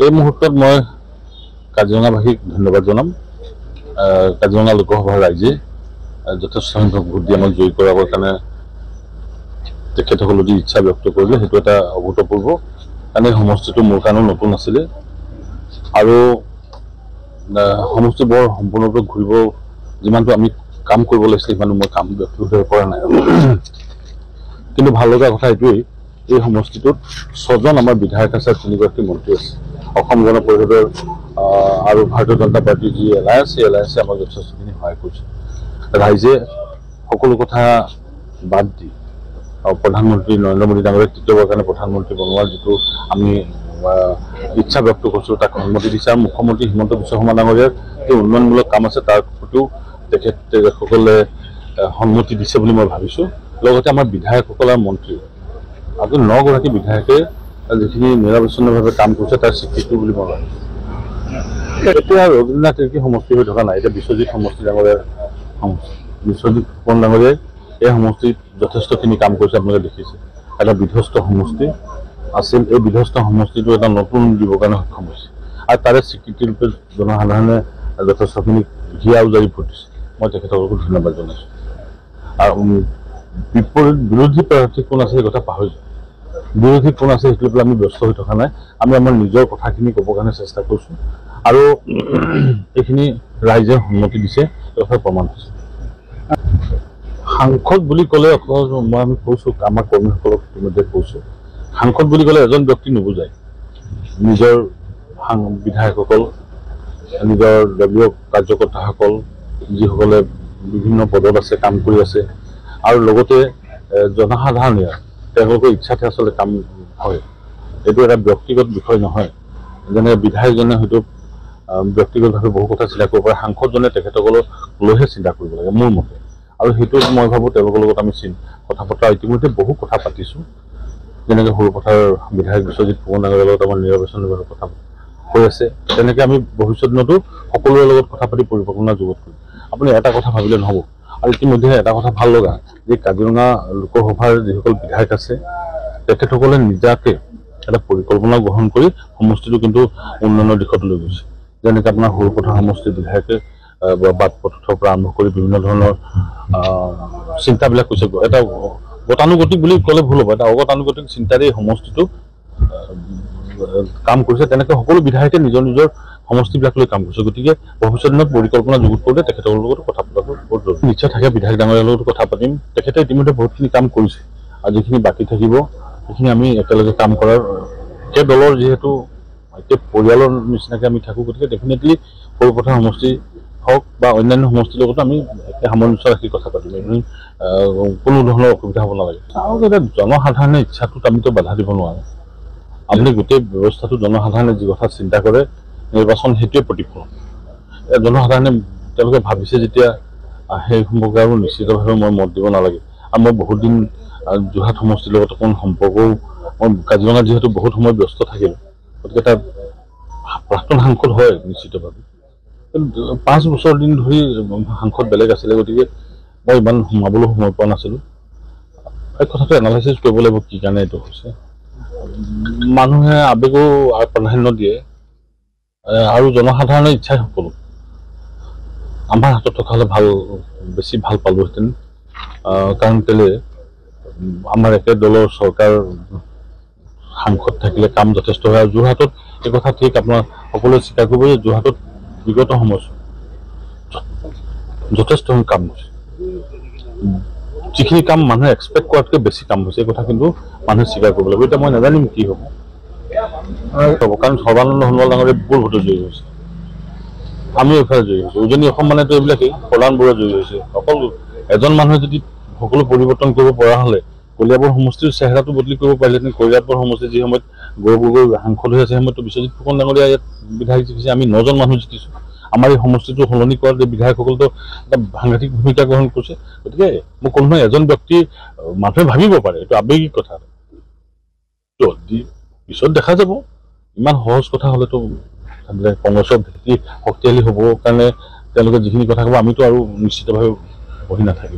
এই মুহূৰ্তত মই কাজিৰঙাবাসীক ধন্যবাদ জনাম। কাজিৰঙা লোকসভাৰ ৰাইজে যথেষ্ট সংখ্যক ভোট দি আমাক জয়ী কৰাবৰ কাৰণে তেখেতসকলে যি ইচ্ছা ব্যক্ত কৰিলে সেইটো এটা অভূতপূৰ্ব, কাৰণ এই সমষ্টিটো মোৰ কাৰণেও নতুন আছিলে আৰু সমষ্টি বৰ সম্পূৰ্ণৰূপে ঘূৰিব যিমানটো আমি কাম কৰিব লাগিছিলে সিমানো মই কাম ব্যক্তিগতভাৱে কৰা নাই। কিন্তু ভাল লগা কথা এইটোৱেই, এই সমষ্টিটোত 6জন আমাৰ বিধায়ক আছে, 3গৰাকী মন্ত্ৰী আছে। অসম গণ পৰিষদৰ আৰু ভাৰতীয় জনতা পাৰ্টিৰ যি এলায়েন্স, সেই এলায়েন্সে আমাক যথেষ্টখিনি সহায় কৰিছে। ৰাইজে সকলো কথা বাদ দি প্ৰধানমন্ত্ৰী নৰেন্দ্ৰ মোদী ডাঙৰীয়াক তৃতীয়বাৰৰ কাৰণে প্ৰধানমন্ত্ৰী বনোৱাৰ যিটো আমি ইচ্ছা ব্যক্ত কৰিছোঁ তাক সন্মতি দিছে, আৰু মুখ্যমন্ত্ৰী হিমন্ত বিশ্ব শৰ্মা ডাঙৰীয়াৰ যি উন্নয়নমূলক কাম আছে তাৰ প্ৰতিও তেখেতসকলে সন্মতি দিছে বুলি মই ভাবিছোঁ। লগতে আমাৰ বিধায়কসকল আৰু মন্ত্ৰী আজি 9গৰাকী বিধায়কে যিখিনি নিৰৱচ্ছিন্নভাৱে কাম কৰিছে তাৰ স্বীকৃতি বুলি মই ভাবিছোঁ। এতিয়া ৰবীন্দ্ৰনাথ তিৰ্কী সমষ্টি হৈ থকা নাই, এতিয়া বিশ্বজিৎ সমষ্টি ডাঙৰীয়াৰ বিশ্বজিৎ ফুকন ডাঙৰীয়াই এই সমষ্টিত যথেষ্টখিনি কাম কৰিছে। আপোনালোকে দেখিছে এটা বিধ্বস্ত সমষ্টি আছিল, এই বিধ্বস্ত সমষ্টিটো এটা নতুন দিবৰ কাৰণে সক্ষম হৈছে, আৰু তাৰে স্বীকৃতিৰূপে জনসাধাৰণে যথেষ্টখিনি হিয়া উজাৰি ফুটিছে। মই তেখেতসকলকো ধন্যবাদ জনাইছোঁ। আৰু বিৰোধী প্ৰাৰ্থী কোন আছে সেই কথা পাহৰি যায়, বিৰোধী কোন আছে সেইটো লৈ আমি ব্যস্ত হৈ থকা নাই। আমি আমাৰ নিজৰ কথাখিনি ক'বৰ কাৰণে চেষ্টা কৰিছোঁ, আৰু এইখিনি ৰাইজে সন্মতি দিছে, এই কথা প্ৰমাণ হৈছে। সাংসদ বুলি ক'লে আমি কৈছোঁ, আমাৰ কৰ্মীসকলক ইতিমধ্যে কৈছোঁ, সাংসদ বুলি ক'লে এজন ব্যক্তি নুবুজায়। নিজৰ বিধায়কসকল, নিজৰ দলীয় কাৰ্যকৰ্তাসকল যিসকলে বিভিন্ন পদত আছে, কাম কৰি আছে, আৰু লগতে জনসাধাৰণে তেওঁলোকৰ ইচ্ছাতে আচলতে কাম হয়। এইটো এটা ব্যক্তিগত বিষয় নহয়। যেনে বিধায়কজনে হয়তো ব্যক্তিগতভাৱে বহু কথা চিন্তা কৰিব পাৰে, সাংসদজনে তেখেতসকলক লৈহে চিন্তা কৰিব লাগে মোৰ মতে। আৰু সেইটো মই ভাবোঁ তেওঁলোকৰ লগত আমি কথা বতৰা ইতিমধ্যে বহু কথা পাতিছোঁ। যেনেকৈ সৰুপথাৰ বিধায়ক বিশ্বজিৎ ফুকন ডাঙৰীয়াৰ লগত আমাৰ নিৰৱচ্ছিন্নভাৱে কথা হৈ আছে, তেনেকৈ আমি ভৱিষ্যত দিনতো সকলোৰে লগত কথা পাতি পৰিকল্পনা যুগত কৰিম। আপুনি এটা কথা ভাবিলে নহ'ব, আৰু ইতিমধ্যে এটা কথা ভাল লগা যে কাজিৰঙা লোকসভাৰ যিসকল বিধায়ক আছে তেখেতসকলে নিজাকে এটা পৰিকল্পনা গ্ৰহণ কৰি সমষ্টিটো কিন্তু উন্নয়নৰ দিশত লৈ গৈছে। যেনেকৈ আপোনাৰ সৰুপথাৰ সমষ্টিৰ বিধায়কে বাট পথৰ পৰা আৰম্ভ কৰি বিভিন্ন ধৰণৰ চিন্তাবিলাক কৈছে। এটা গতানুগতিক বুলি ক'লে ভুল হ'ব, এটা অগতানুগতিক চিন্তাৰে এই সমষ্টিটো কাম কৰিছে। তেনেকৈ সকলো বিধায়কে নিজৰ নিজৰ সমষ্টিবিলাক লৈ কাম কৰিছে। গতিকে ভৱিষ্যত দিনত পৰিকল্পনা যুগুত কৰিলে তেখেতসকলৰ লগত কথা পতাটো বহুত জৰুৰী। নিশ্চয় থাকে, বিধায়ক ডাঙৰীয়াৰ লগত কথা পাতিম। তেখেতে ইতিমধ্যে বহুতখিনি কাম কৰিছে, আৰু যিখিনি বাকী থাকিব সেইখিনি আমি একেলগে কাম কৰাৰ, সেই দলৰ যিহেতু এতিয়া পৰিয়ালৰ নিচিনাকৈ আমি থাকোঁ, গতিকে ডেফিনেটলি সৰুপথাৰ সমষ্টি হওক বা অন্যান্য সমষ্টিৰ লগতো আমি একে সামঞ্জস্য ৰাখি কথা পাতিম। কোনো ধৰণৰ অসুবিধা হ'ব নালাগে। আৰু এতিয়া জনসাধাৰণে ইচ্ছাটোত আমিতো বাধা দিব নোৱাৰোঁ। আপুনি গোটেই ব্যৱস্থাটো জনসাধাৰণে যি কথা চিন্তা কৰে, নিৰ্বাচন সেইটোৱে প্ৰতিফলন। জনসাধাৰণে তেওঁলোকে ভাবিছে যেতিয়া সেই সম্পৰ্কে আৰু নিশ্চিতভাৱে মই মত দিব নালাগে। আৰু মই বহুত দিন যোৰহাট সমষ্টিৰ লগত অকণ সম্পৰ্কও, মই কাজিৰঙাত যিহেতু বহুত সময় ব্যস্ত থাকিলোঁ, গতিকে এটা প্ৰাক্তন সাংসদ হয় নিশ্চিতভাৱে। 5 বছৰ দিন ধৰি সাংসদ বেলেগ আছিলে, গতিকে মই ইমান সোমাবলৈ সময় পোৱা নাছিলোঁ। এই কথাটো এনালাইচিছ কৰিব লাগিব কি কাৰণে এইটো হৈছে। মানুহে আৱেগো প্ৰাধান্য দিয়ে, আৰু জনসাধাৰণৰ ইচ্ছাই সকলো। আমাৰ হাতত থকা হ'লে বেছি ভাল পালোহেঁতেন, কাৰণ কেলৈ আমাৰ একে দলৰ চৰকাৰ সাংসদ থাকিলে কাম যথেষ্ট হয়। আৰু যোৰহাটত এই কথা ঠিক আপোনাৰ সকলোৱে স্বীকাৰ কৰিব যে যোৰহাটত বিগত সময়ছোৱাত যথেষ্ট কাম হৈছে। যিখিনি কাম মানুহে এক্সপেক্ট কৰাতকৈ বেছি কাম হৈছে, এই কথা কিন্তু মানুহে স্বীকাৰ কৰিব লাগিব। এতিয়া মই নাজানিম কি হ'ব, কাৰণ সৰ্বানন্দ সোণোৱাল ডাঙৰীয়া বিপুল ভোটত জয়ী হৈছে, আমিও এইফালে জয়ী হৈছোঁ। উজনি অসম মানেতো এইবিলাকেই, প্ৰধান বৰুৱা জয়ী হৈছে। অকল এজন মানুহে যদি সকলো পৰিৱৰ্তন কৰিব পৰা হ'লে কলিয়াবৰ সমষ্টিৰ চেহেৰাটো বদলি কৰিব পাৰিলেহেঁতেন। কলিয়াবৰ সমষ্টি যি সময়ত গৌৰৱ গগৈ সাংসদ হৈ আছে, সেই সময়তো বিশ্বজিৎ ফুকন ডাঙৰীয়া ইয়াত বিধায়ক জিকিছে, আমি 9জন মানুহ জিকিছোঁ। আমাৰ এই সমষ্টিটো সলনি কৰাত বিধায়কসকলেতো এটা সাংঘাতিক ভূমিকা গ্ৰহণ কৰিছে। গতিকে মই কোনো নহয়, এজন ব্যক্তি মানুহে ভাবিব পাৰে, এইটো আৱেগিক কথা, পিছত দেখা যাব। ইমান সহজ কথা হ'লেতো কংগ্ৰেছৰ ভেটি শক্তিশালী হ'বৰ কাৰণে তেওঁলোকে যিখিনি কথা ক'ব, আমিতো আৰু নিশ্চিতভাৱে বহি নাথাকিম।